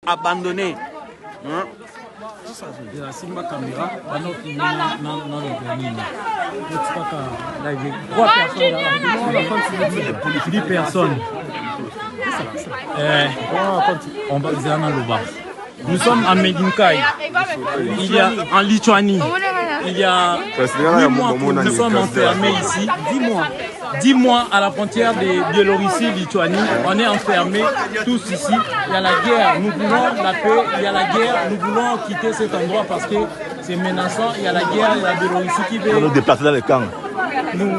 abandonnés. Hein? La Simba Caméra, non, 10 personnes. On va dire dans le bas. Nous sommes à Medinkai. Il y a en Lituanie. Il y a 8 mois que nous sommes enfermés ici. 10 mois à la frontière de Biélorussie-Lituanie. On est enfermés tous ici. Il y a la guerre. Nous voulons la paix. Il y a la guerre. Nous voulons quitter cet endroit parce que c'est menaçant. Il y a la guerre. Il y a la Biélorussie qui veut nous déplacer dans les camps. Nous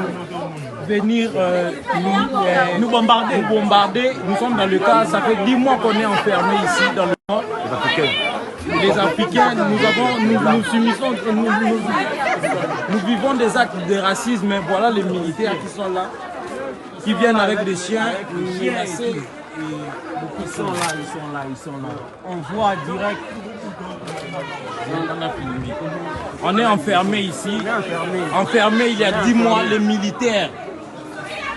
venir nous bombarder. Nous sommes dans le cas. Ça fait 10 mois qu'on est enfermés ici dans le nord. Les Africains, nous subissons, nous vivons des actes de racisme, mais voilà les militaires qui sont là, qui viennent avec des chiens, menacés. Ils sont là. On voit direct. On est enfermés ici. Enfermés il y a 10 mois, les militaires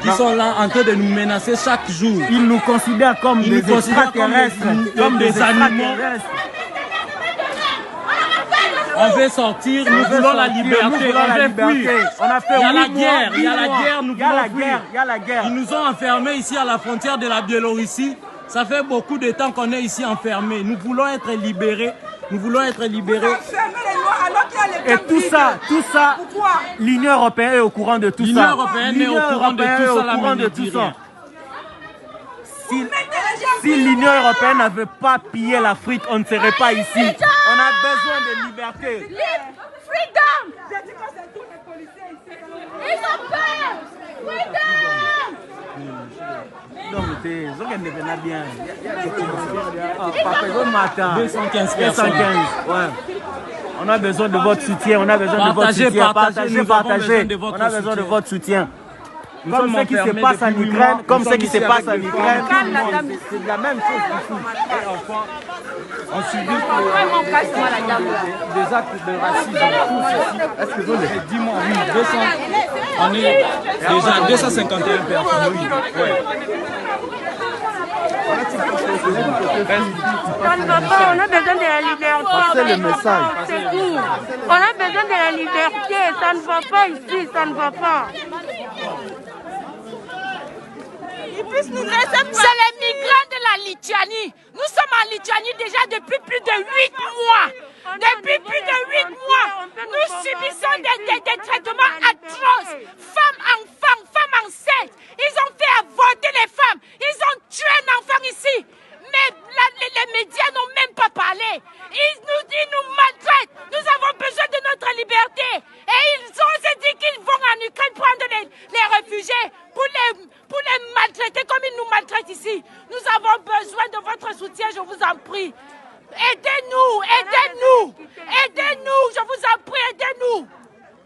qui sont là en train de nous menacer chaque jour. Ils nous considèrent comme des extraterrestres, comme des animaux. On veut sortir, nous voulons la liberté, on veut fuir. Il y a la guerre, nous voulons fuir. Ils nous ont enfermés ici à la frontière de la Biélorussie. Ça fait beaucoup de temps qu'on est ici enfermés. Nous voulons être libérés. Et tout ça, l'Union européenne est au courant de tout ça. L'Union européenne est au courant de tout ça. Si l'Union européenne n'avait pas pillé l'Afrique, on ne serait pas ici. On a besoin de liberté. Freedom! Ils ont peur! Freedom! Donc, c'est bien. 215 personnes. Ouais. On a besoin de votre soutien. On a besoin de votre soutien. Partagez. On a besoin de votre soutien. Comme ce qui se passe en Ukraine, c'est de la même chose ici. Et enfin, on subit des actes de racisme tous ici. Est-ce que vous avez 10 mois? Oui, 200. On est déjà 251 personnes. Oui. Ouais. Ça ne va pas, on a besoin de la liberté. C'est le message. C'est tout. On a besoin de la liberté. Ça ne va pas ici, ça ne va pas. C'est les migrants de la Lituanie. Nous sommes en Lituanie déjà depuis plus de 8 mois. Depuis plus de 8 mois, nous subissons des traitements atroces. Femmes enceintes. Ils ont fait avorter les femmes. Ils ont tué un enfant ici. Mais les médias n'ont même pas parlé. Ils nous maltraitent. Nous avons besoin de notre liberté. Et ils ont dit qu'ils vont en Ukraine prendre les réfugiés pour les maltraiter comme ils nous maltraitent ici. Nous avons besoin de votre soutien, je vous en prie. Aidez-nous, je vous en prie, aidez-nous.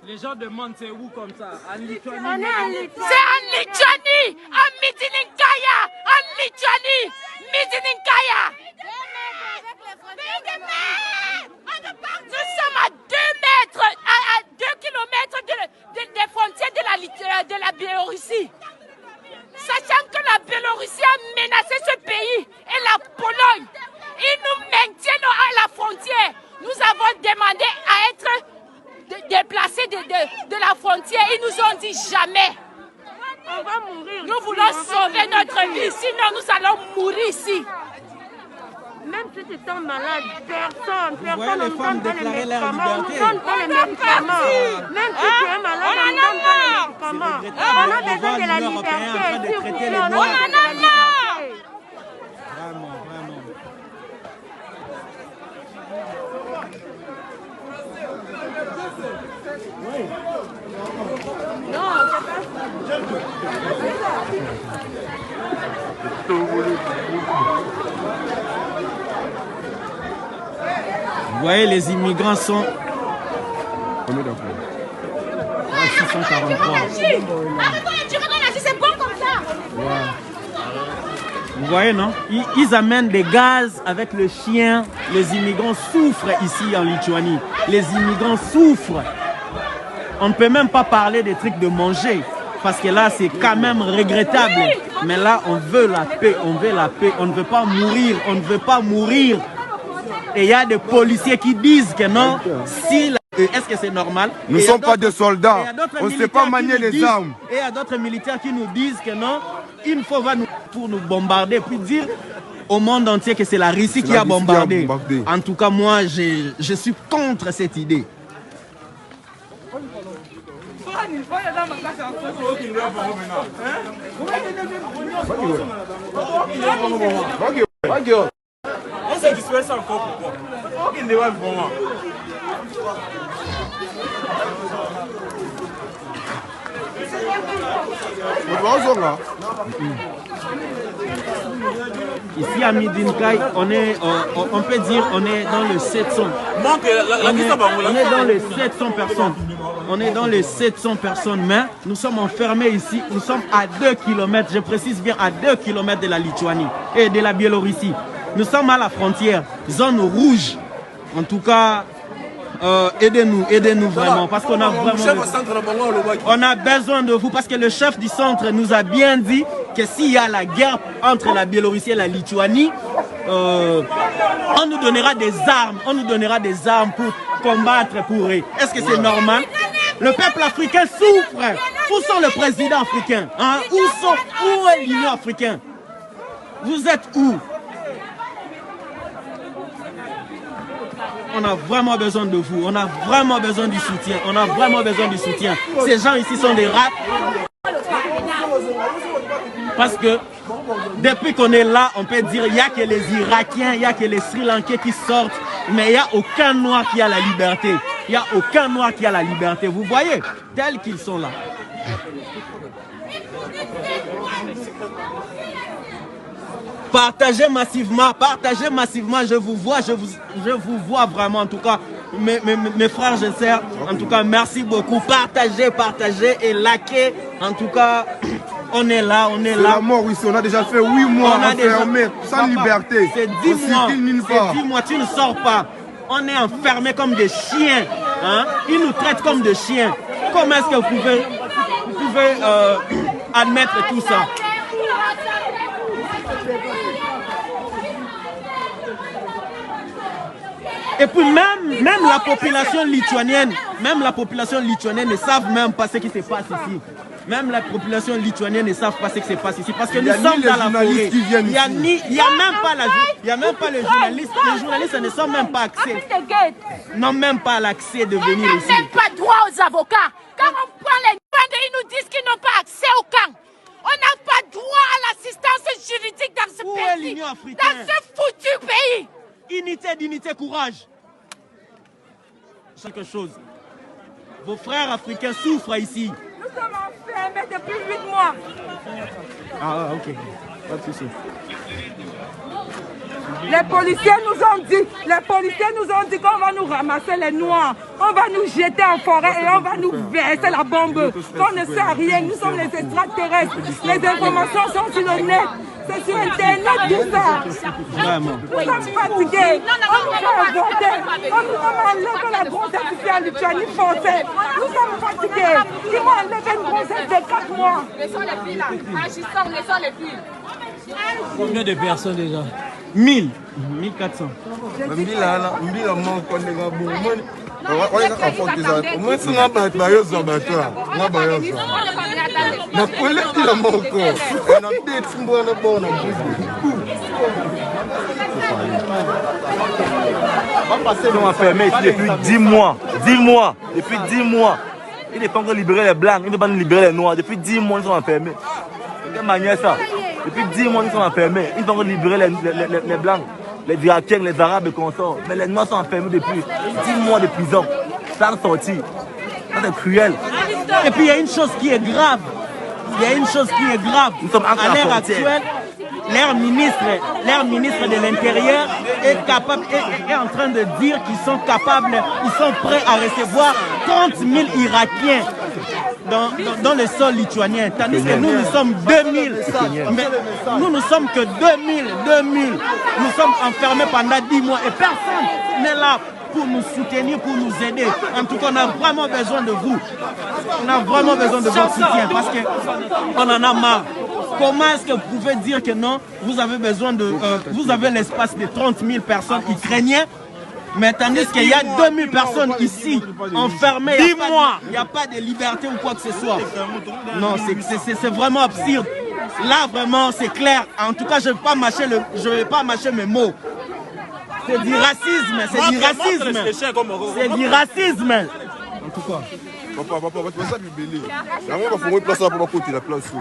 Les gens demandent c'est où comme ça? En Lituanie. C'est en Lituanie, en Midininkaya, en Lituanie, Midininkaya. Nous sommes à 2 mètres, à 2 kilomètres des frontières de la Biélorussie. Sachant que la Biélorussie a menacé ce pays et la Pologne, ils nous maintiennent à la frontière. Nous avons demandé à être déplacés de la frontière. Ils nous ont dit jamais. On va mourir. Nous voulons sauver notre vie, sinon nous allons mourir ici. Même si tu tombes malade, personne ne nous donne pas les médicaments. On ne nous donne pas les médicaments. Même si tu es malade, on ne donne pas les médicaments. On a besoin de la liberté. S'il vous plaît, on a besoin de la liberté. Vous voyez, les immigrants sont... On est d'accord. 643. C'est bon comme ça. Vous voyez, non? Ils amènent des gaz avec le chien. Les immigrants souffrent ici en Lituanie. Les immigrants souffrent. On ne peut même pas parler des trucs de manger. Parce que là, c'est quand même regrettable. Mais là, on veut la paix. On veut la paix. On ne veut pas mourir. On ne veut pas mourir Et il y a des policiers qui disent que non, si est-ce que c'est normal? Nous ne sommes pas des soldats, on ne sait pas manier les armes. Et il y a d'autres militaires qui nous disent que non, il faut pour nous bombarder, puis dire au monde entier que c'est la Russie qui a bombardé. En tout cas, moi, je suis contre cette idée. On s'est dispersé encore pourquoi? Aucun débat pour moi. Ici à Midinkai, on peut dire on est dans le 700. On est dans les 700 personnes. On est dans les 700 personnes, mais nous sommes enfermés ici. Nous sommes à 2 km, je précise bien à 2 km de la Lituanie et de la Biélorussie. Nous sommes à la frontière, zone rouge. En tout cas, aidez-nous vraiment, parce qu'on a vraiment on a besoin de vous, parce que le chef du centre nous a bien dit que s'il y a la guerre entre la Biélorussie et la Lituanie, on nous donnera des armes pour combattre pour eux. Est-ce que c'est normal? Le peuple africain souffre. Où sont les présidents africains, hein? Où est l'Union africaine? Vous êtes où? On a vraiment besoin de vous, on a vraiment besoin du soutien, on a vraiment besoin du soutien. Ces gens ici sont des rats. Parce que depuis qu'on est là, on peut dire qu'il n'y a que les Irakiens, il n'y a que les Sri Lankais qui sortent, mais il n'y a aucun noir qui a la liberté. Il n'y a aucun noir qui a la liberté. Vous voyez, tels qu'ils sont là. Partagez massivement, je vous vois vraiment, en tout cas, mes frères et sœurs, en tout cas, merci beaucoup. Partagez et likez, en tout cas, on est là. C'est la mort ici, on a déjà fait 8 mois enfermés, sans liberté. C'est 10 mois, tu ne sors pas. On est enfermés comme des chiens, hein? Ils nous traitent comme des chiens. Comment est-ce que vous pouvez admettre tout ça? Et puis même la population lituanienne ne savent même pas ce qui se passe ici. Même la population lituanienne ne savent pas ce qui se passe ici. Parce que nous sommes dans la forêt. Il n'y a même pas les journalistes. Les journalistes ne sont même pas accès. N'ont même pas l'accès de venir ici. Ils n'ont même pas droit aux avocats. Quand on prend les Rwandais, ils nous disent qu'ils n'ont pas accès au camp. On n'a pas droit à l'assistance juridique dans ce pays. Dans ce foutu pays. Unité, dignité, courage. Quelque chose. Vos frères africains souffrent ici. Nous sommes enfermés depuis 8 mois. Ah, ok. Pas de souci. Les policiers nous ont dit qu'on va nous ramasser les noirs, on va nous jeter en forêt et on va nous verser la bombe. On ne sait rien, nous sommes les extraterrestres. Les informations sont sur le net, c'est sur Internet tout ça. Vraiment. Nous sommes fatigués, on nous fait avorter, on nous a enlevé la grossesse ici en Lituanie forcée. Nous sommes fatigués, ils m'ont enlevé une grossesse de 4 mois. Laissons les filles là, agissons, laissons les filles. Combien de personnes déjà? 1000, 1400. Nous enfermés ici depuis 10 mois. 10 mois. Depuis 10 mois. Ils ne peuvent pas libérer les blancs, ils ne peuvent pas libérer les noirs. Depuis 10 mois, ils sont enfermés. De quelle manière ça? Depuis 10 mois, ils sont enfermés. Ils vont libérer les blancs, les Irakiens, les Arabes et consorts. Mais les noirs sont enfermés depuis 10 mois de prison. Ça a sorti. Ça, c'est cruel. Et puis il y a une chose qui est grave. Nous sommes à l'heure actuelle. Leur ministre de l'Intérieur est en train de dire qu'ils sont capables, ils sont prêts à recevoir 30 000 Irakiens dans le sol lituanien. Tandis que nous sommes 2000. Mais nous ne sommes que 2000. Nous sommes enfermés pendant 10 mois et personne n'est là pour nous soutenir, pour nous aider. En tout cas, on a vraiment besoin de vous. On a vraiment besoin de votre soutien parce qu'on en a marre. Comment est-ce que vous pouvez dire que non, vous avez besoin de... vous avez l'espace de 30 000 personnes ukrainiennes Mais tandis qu'il y a 2000 personnes ici, enfermées. 10 mois. Il n'y a pas de liberté ou quoi que ce soit. Non, c'est vraiment absurde. Là, vraiment, c'est clair. En tout cas, je ne vais pas mâcher mes mots. C'est du racisme, c'est du racisme. C'est du racisme. En tout cas. Papa, tu vas ça libérer. Il y a un peu de place là pour côté, la place.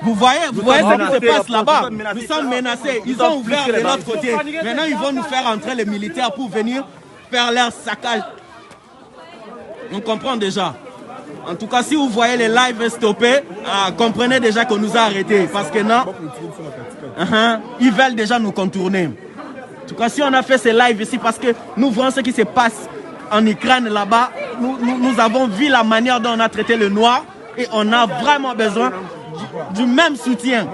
Vous voyez ce qui se passe là-bas. Nous sommes menacés. Ils ont ouvert de l'autre côté. Maintenant, ils vont nous faire entrer les militaires pour venir faire leur saccage. On comprend déjà. En tout cas, si vous voyez les lives stoppés, comprenez déjà qu'on nous a arrêtés. Parce que non, ils veulent déjà nous contourner. En tout cas, si on a fait ces lives ici, parce que nous voyons ce qui se passe en Ukraine là-bas, nous avons vu la manière dont on a traité le noir et on a vraiment besoin du même soutien.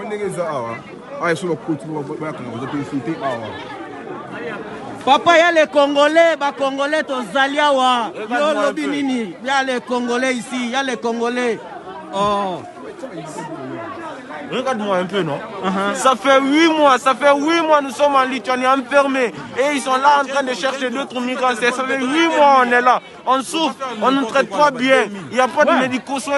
Papa, il y a les Congolais, Congolais, Tozaliawa, il y a les Congolais ici, il y a les Congolais. Oh. Regarde-moi un peu, non? Ça fait 8 mois, nous sommes en Lituanie enfermés. Et ils sont là en train de chercher d'autres migrants. Ça fait 8 mois, on est là. On souffre, on ne traite pas bien. Il n'y a pas de médicaux soins.